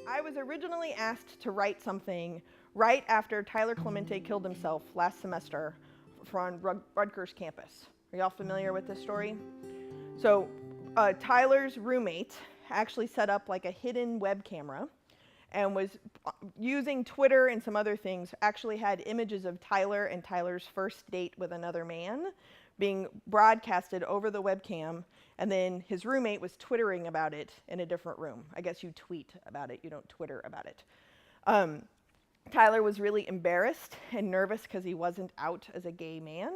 I was originally asked to write something right after Tyler Clemente killed himself last semester on Rutgers campus. Are y'all familiar with this story? So Tyler's roommate actually set up like a hidden web camera and was using Twitter and some other things, actually had images of Tyler and Tyler's first date with another man being broadcasted over the webcam, and then his roommate was twittering about it in a different room. I guess you tweet about it, you don't Twitter about it. Tyler was really embarrassed and nervous because he wasn't out as a gay man,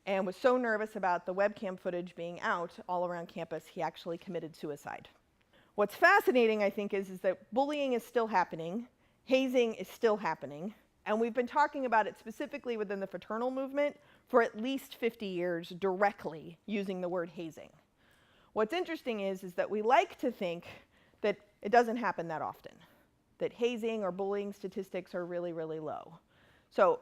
and was so nervous about the webcam footage being out all around campus, he actually committed suicide. What's fascinating, I think, is that bullying is still happening, hazing is still happening, and we've been talking about it specifically within the fraternal movement for at least 50 years directly using the word hazing. What's interesting is that we like to think that it doesn't happen that often, that hazing or bullying statistics are really, really low. So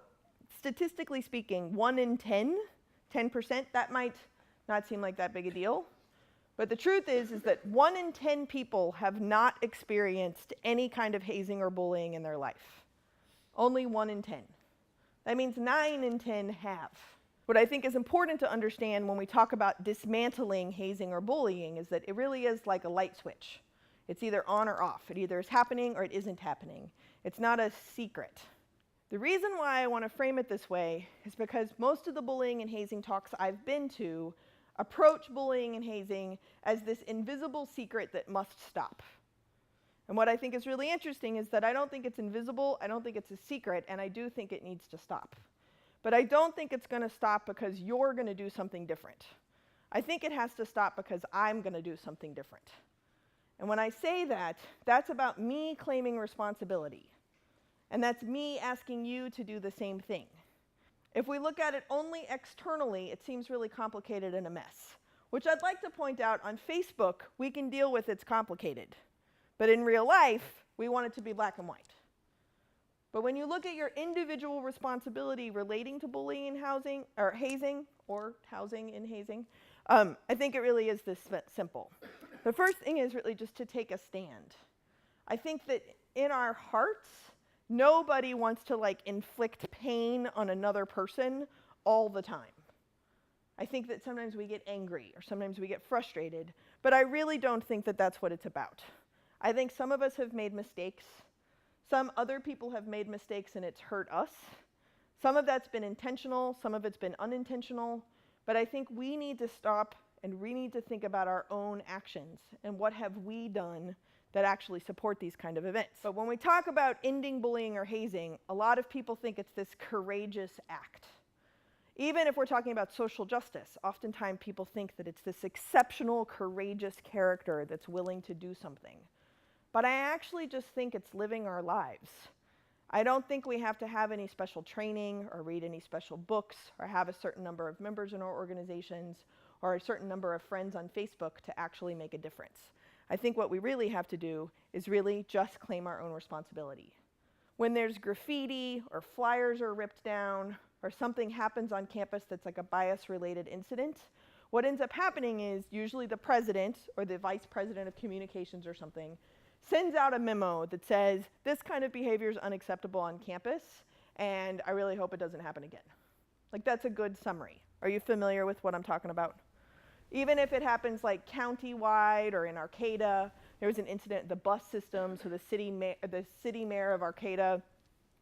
statistically speaking, 1 in 10%, that might not seem like that big a deal. But the truth is that 1 in 10 people have not experienced any kind of hazing or bullying in their life. Only 1 in 10. That means 9 in 10 have. What I think is important to understand when we talk about dismantling hazing or bullying is that it really is like a light switch. It's either on or off. It either is happening or it isn't happening. It's not a secret. The reason why I want to frame it this way is because most of the bullying and hazing talks I've been to approach bullying and hazing as this invisible secret that must stop. And what I think is really interesting is that I don't think it's invisible, I don't think it's a secret, and I do think it needs to stop. But I don't think it's going to stop because you're going to do something different. I think it has to stop because I'm going to do something different. And when I say that, that's about me claiming responsibility. And that's me asking you to do the same thing. If we look at it only externally, it seems really complicated and a mess. Which I'd like to point out, on Facebook, we can deal with it's complicated. But in real life, we want it to be black and white. But when you look at your individual responsibility relating to bullying and hazing, I think it really is this simple. The first thing is really just to take a stand. I think that in our hearts, nobody wants to inflict pain on another person all the time. I think that sometimes we get angry or sometimes we get frustrated, but I really don't think that that's what it's about. I think some of us have made mistakes. Some other people have made mistakes and it's hurt us. Some of that's been intentional, some of it's been unintentional, but I think we need to stop and we need to think about our own actions and what have we done that actually support these kind of events. But when we talk about ending bullying or hazing, a lot of people think it's this courageous act. Even if we're talking about social justice, oftentimes people think that it's this exceptional, courageous character that's willing to do something. But I actually just think it's living our lives. I don't think we have to have any special training or read any special books or have a certain number of members in our organizations or a certain number of friends on Facebook to actually make a difference. I think what we really have to do is really just claim our own responsibility. When there's graffiti or flyers are ripped down or something happens on campus that's like a bias-related incident, what ends up happening is usually the president or the vice president of communications or something sends out a memo that says, this kind of behavior is unacceptable on campus, and I really hope it doesn't happen again. That's a good summary. Are you familiar with what I'm talking about? Even if it happens county-wide or in Arcata, there was an incident in the bus system, so the city mayor of Arcata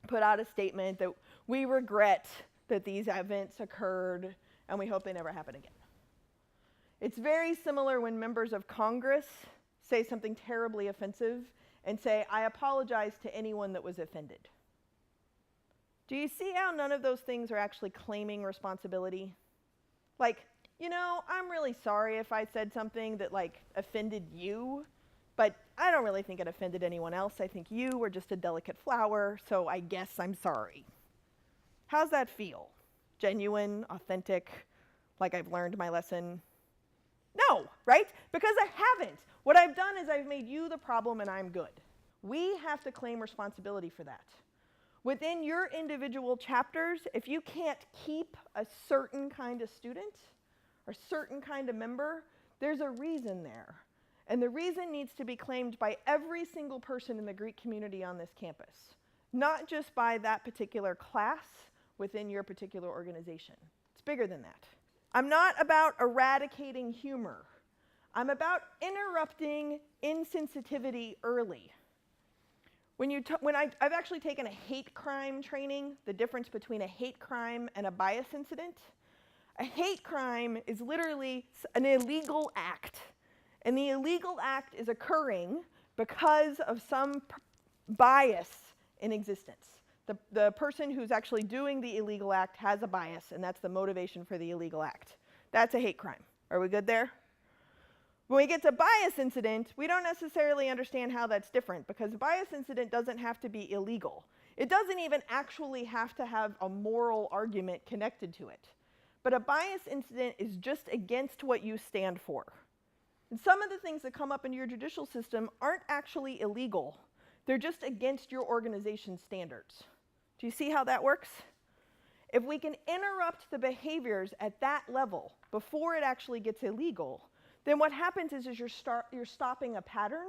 put out a statement that we regret that these events occurred, and we hope they never happen again. It's very similar when members of Congress say something terribly offensive and say, I apologize to anyone that was offended. Do you see how none of those things are actually claiming responsibility? I'm really sorry if I said something that offended you, but I don't really think it offended anyone else. I think you were just a delicate flower, so I guess I'm sorry. How's that feel? Genuine, authentic, like I've learned my lesson? No, right? Because I haven't. What I've done is I've made you the problem and I'm good. We have to claim responsibility for that. Within your individual chapters, if you can't keep a certain kind of student or certain kind of member, there's a reason there. And the reason needs to be claimed by every single person in the Greek community on this campus, not just by that particular class within your particular organization. It's bigger than that. I'm not about eradicating humor. I'm about interrupting insensitivity early. I've actually taken a hate crime training, the difference between a hate crime and a bias incident. A hate crime is literally an illegal act. And the illegal act is occurring because of some bias in existence. The person who's actually doing the illegal act has a bias, and that's the motivation for the illegal act. That's a hate crime. Are we good there? When we get to bias incident, we don't necessarily understand how that's different, because a bias incident doesn't have to be illegal. It doesn't even actually have to have a moral argument connected to it. But a bias incident is just against what you stand for. And some of the things that come up in your judicial system aren't actually illegal. They're just against your organization's standards. Do you see how that works? If we can interrupt the behaviors at that level before it actually gets illegal, then what happens is you're stopping a pattern,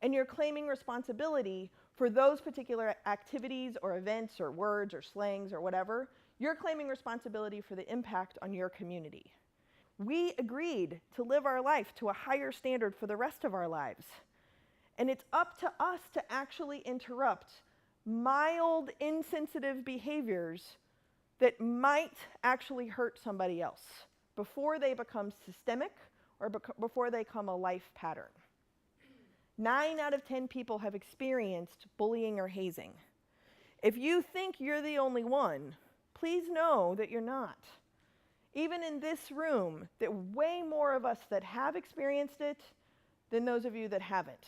and you're claiming responsibility for those particular activities or events or words or slangs or whatever. You're claiming responsibility for the impact on your community. We agreed to live our life to a higher standard for the rest of our lives. And it's up to us to actually interrupt mild, insensitive behaviors that might actually hurt somebody else before they become systemic or before they become a life pattern. 9 out of 10 people have experienced bullying or hazing. If you think you're the only one, please know that you're not. Even in this room, there are way more of us that have experienced it than those of you that haven't.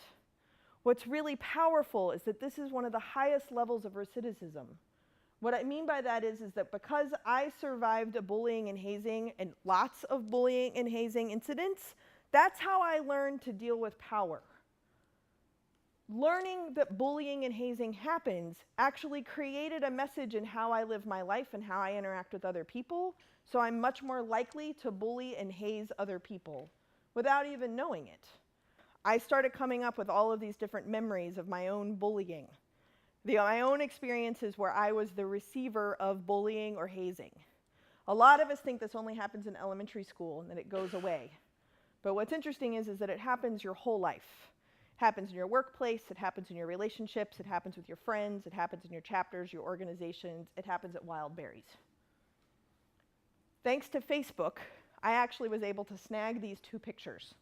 What's really powerful is that this is one of the highest levels of recidivism. What I mean by that is that because I survived a bullying and hazing and lots of bullying and hazing incidents, that's how I learned to deal with power. Learning that bullying and hazing happens actually created a message in how I live my life and how I interact with other people, so I'm much more likely to bully and haze other people without even knowing it. I started coming up with all of these different memories of my own bullying, my own experiences where I was the receiver of bullying or hazing. A lot of us think this only happens in elementary school and that it goes away. But what's interesting is that it happens your whole life. It happens in your workplace, it happens in your relationships, it happens with your friends, it happens in your chapters, your organizations, it happens at Wild Berries. Thanks to Facebook, I actually was able to snag these 2 pictures.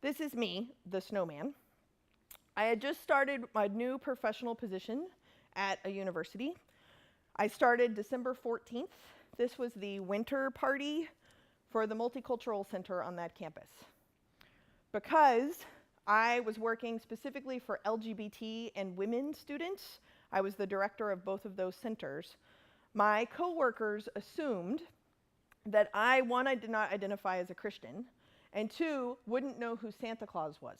This is me, the snowman. I had just started my new professional position at a university. I started December 14th. This was the winter party for the Multicultural Center on that campus. Because I was working specifically for LGBT and women students, I was the director of both of those centers. My coworkers assumed that I did not identify as a Christian, and 2, wouldn't know who Santa Claus was.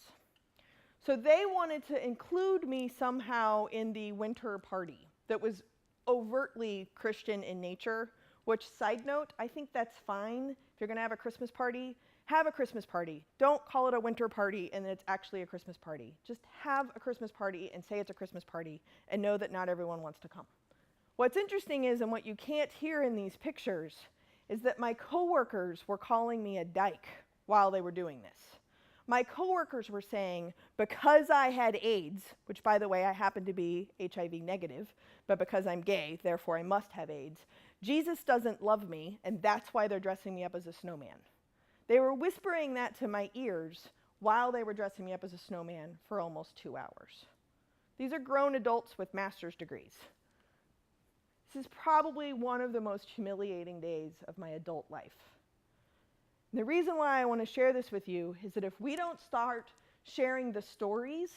So they wanted to include me somehow in the winter party that was overtly Christian in nature, which, side note, I think that's fine. If you're going to have a Christmas party, have a Christmas party. Don't call it a winter party and it's actually a Christmas party. Just have a Christmas party and say it's a Christmas party and know that not everyone wants to come. What's interesting is, and what you can't hear in these pictures, is that my coworkers were calling me a dyke while they were doing this. My coworkers were saying, because I had AIDS, which, by the way, I happen to be HIV negative, but because I'm gay, therefore I must have AIDS, Jesus doesn't love me, and that's why they're dressing me up as a snowman. They were whispering that to my ears while they were dressing me up as a snowman for almost 2 hours. These are grown adults with master's degrees. This is probably one of the most humiliating days of my adult life. The reason why I want to share this with you is that if we don't start sharing the stories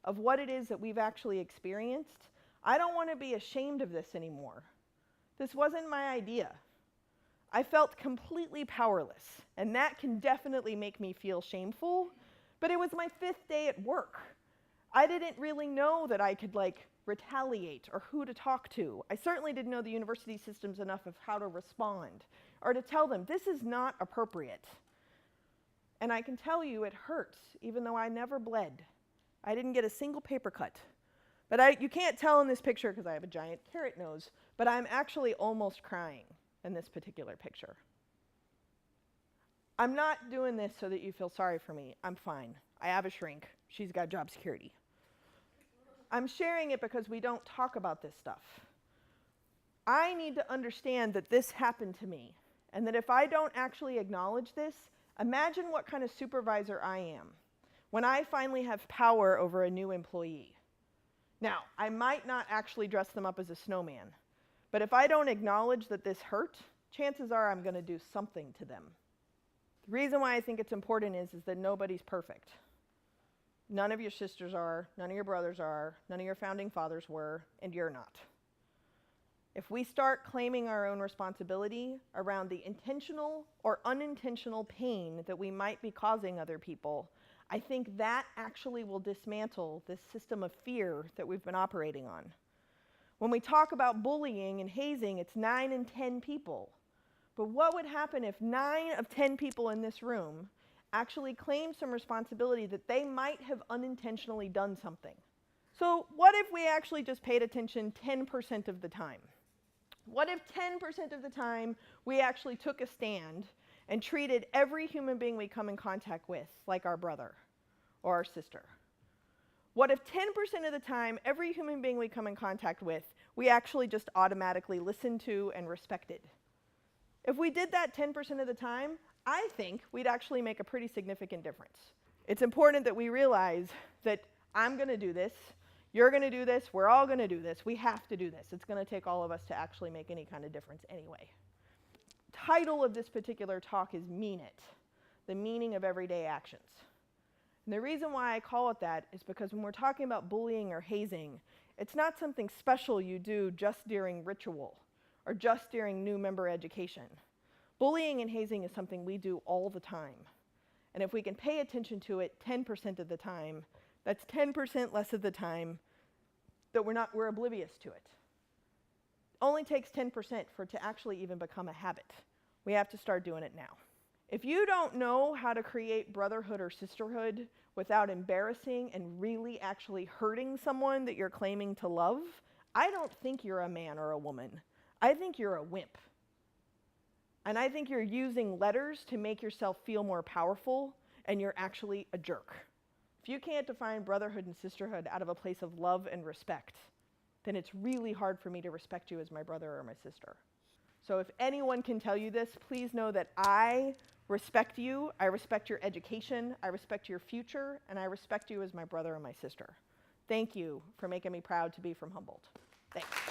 of what it is that we've actually experienced, I don't want to be ashamed of this anymore. This wasn't my idea. I felt completely powerless, and that can definitely make me feel shameful, but it was my 5th day at work. I didn't really know that I could, retaliate or who to talk to. I certainly didn't know the university systems enough of how to respond or to tell them, this is not appropriate. And I can tell you it hurts, even though I never bled. I didn't get a single paper cut. But you can't tell in this picture because I have a giant carrot nose, but I'm actually almost crying in this particular picture. I'm not doing this so that you feel sorry for me. I'm fine. I have a shrink. She's got job security. I'm sharing it because we don't talk about this stuff. I need to understand that this happened to me, and that if I don't actually acknowledge this, imagine what kind of supervisor I am when I finally have power over a new employee. Now, I might not actually dress them up as a snowman, but if I don't acknowledge that this hurt, chances are I'm going to do something to them. The reason why I think it's important is that nobody's perfect. None of your sisters are, none of your brothers are, none of your founding fathers were, and you're not. If we start claiming our own responsibility around the intentional or unintentional pain that we might be causing other people, I think that actually will dismantle this system of fear that we've been operating on. When we talk about bullying and hazing, it's 9 in 10 people. But what would happen if 9 of 10 people in this room actually claimed some responsibility that they might have unintentionally done something? So what if we actually just paid attention 10% of the time? What if 10% of the time we actually took a stand and treated every human being we come in contact with like our brother or our sister? What if 10% of the time, every human being we come in contact with, we actually just automatically listened to and respected? If we did that 10% of the time, I think we'd actually make a pretty significant difference. It's important that we realize that I'm going to do this, you're going to do this, we're all going to do this, we have to do this. It's going to take all of us to actually make any kind of difference anyway. Title of this particular talk is Mean It, the meaning of everyday actions. And the reason why I call it that is because when we're talking about bullying or hazing, it's not something special you do just during ritual or just during new member education. Bullying and hazing is something we do all the time. And if we can pay attention to it 10% of the time, that's 10% less of the time that we're oblivious to it. It only takes 10% for it to actually even become a habit. We have to start doing it now. If you don't know how to create brotherhood or sisterhood without embarrassing and really actually hurting someone that you're claiming to love, I don't think you're a man or a woman. I think you're a wimp. And I think you're using letters to make yourself feel more powerful, and you're actually a jerk. If you can't define brotherhood and sisterhood out of a place of love and respect, then it's really hard for me to respect you as my brother or my sister. So if anyone can tell you this, please know that I respect you, I respect your education, I respect your future, and I respect you as my brother and my sister. Thank you for making me proud to be from Humboldt. Thanks.